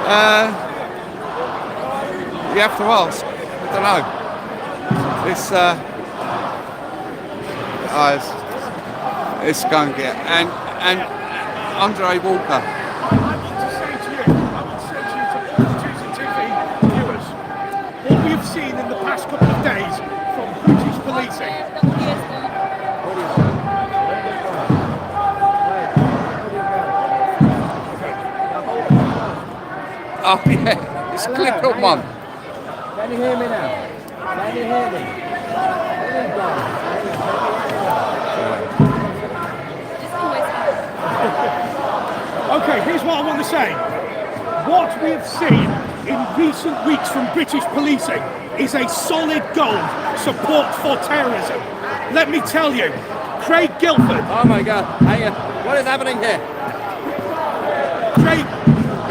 You have to ask. I don't know. It's going to get and Andre Walker. I want to say to you, to TV viewers, what we have seen in the past couple of days from British policing. Oh yeah, it's clip on one. Can you hear me now? Can you hear me? Okay, here's what I want to say. What we have seen in recent weeks from British policing is a solid gold support for terrorism. Let me tell you, Craig Guilford. Oh my God, hang on. What is happening here? Craig.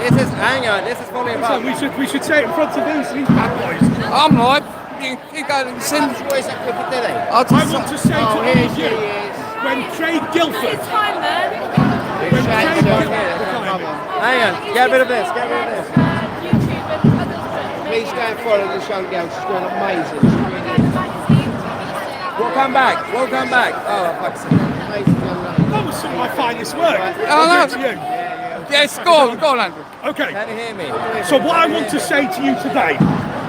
Hang on, this is falling apart. We should say it in front of these bad boys. I'm live. You go and send. I want to say to all of you, when Craig Guilford. Hang on, get rid of this, get rid of this. Please go and follow this young girl, she's doing amazing. We'll come back, we'll come back. Oh, fuck's sake. Amazing young lady. That was some of my finest work. Oh, To you. Yes, go on, Andrew. Okay. Can you hear me? So what I want to say to you today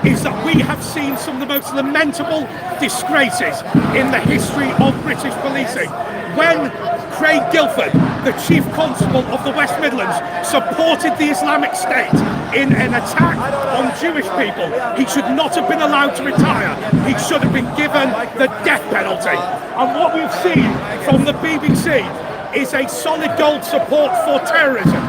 is that we have seen some of the most lamentable disgraces in the history of British policing. When Craig Guilford, the Chief Constable of the West Midlands, supported the Islamic State in an attack on Jewish people, he should not have been allowed to retire. He should have been given the death penalty. And what we've seen from the BBC is a solid gold support for terrorism.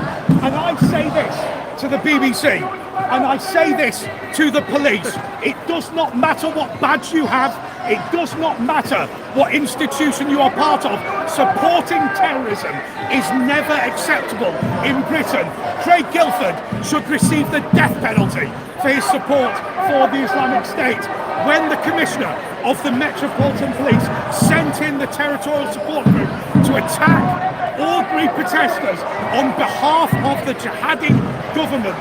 And I say this to the BBC, and I say this to the police. It does not matter what badge you have, it does not matter what institution you are part of. Supporting terrorism is never acceptable in Britain. Craig Guilford should receive the death penalty for his support for the Islamic State. When the Commissioner of the Metropolitan Police sent in the Territorial Support Group to attack ordinary protesters on behalf of the jihadi government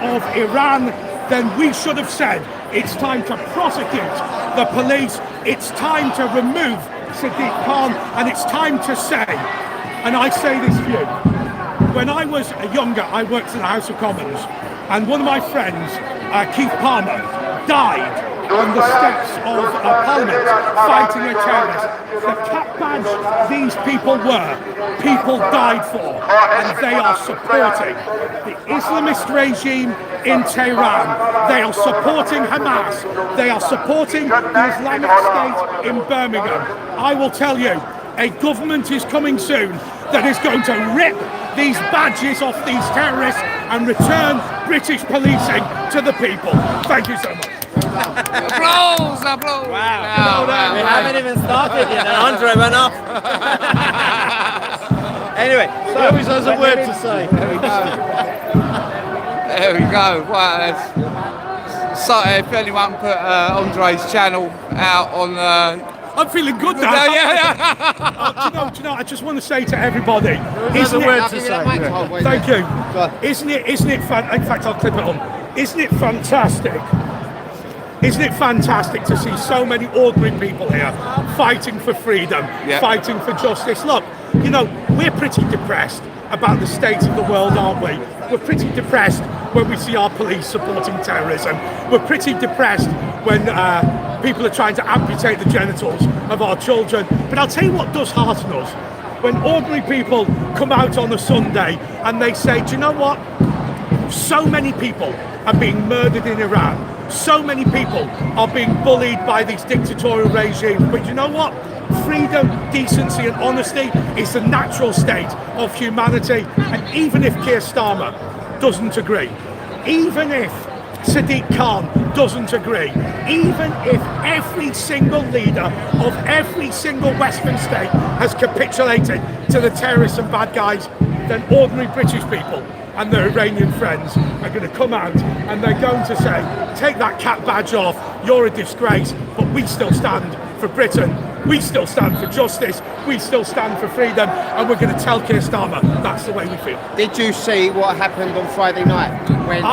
of Iran, then we should have said it's time to prosecute the police, it's time to remove Sadiq Khan, and it's time to say, and I say this to you, when I was younger I worked in the House of Commons, and one of my friends, Keith Palmer, died on the steps of Parliament fighting a terrorist. The cap badge these people were, people died for, and they are supporting the Islamist regime in Tehran. They are supporting Hamas. They are supporting the Islamic State in Birmingham. I will tell you, a government is coming soon that is going to rip these badges off these terrorists and return British policing to the people. Thank you so much. Applause! Wow. We haven't even started yet, and Andre went off. Anyway, so He always has a word to say. There we go. Wow, so if anyone put Andre's channel out on. I'm feeling good now. Yeah. Do you know, I just want to say to everybody, There's a word to say. thank you. Isn't it in fact, I'll clip it on. Isn't it fantastic? Isn't it fantastic to see so many ordinary people here fighting for freedom, fighting for justice? Look, you know, we're pretty depressed about the state of the world, aren't we? We're pretty depressed when we see our police supporting terrorism. We're pretty depressed when people are trying to amputate the genitals of our children. But I'll tell you what does hearten us. When ordinary people come out on a Sunday and they say, do you know what? So many people are being murdered in Iran. So many people are being bullied by these dictatorial regimes. But you know what? Freedom, decency and honesty is the natural state of humanity. And even if Keir Starmer doesn't agree, even if Sadiq Khan doesn't agree, even if every single leader of every single Western state has capitulated to the terrorists and bad guys, then ordinary British people and their Iranian friends are going to come out and they're going to say, take that cat badge off, you're a disgrace, but we still stand for Britain, we still stand for justice, we still stand for freedom, and we're going to tell Keir Starmer that's the way we feel. Did you see what happened on Friday night?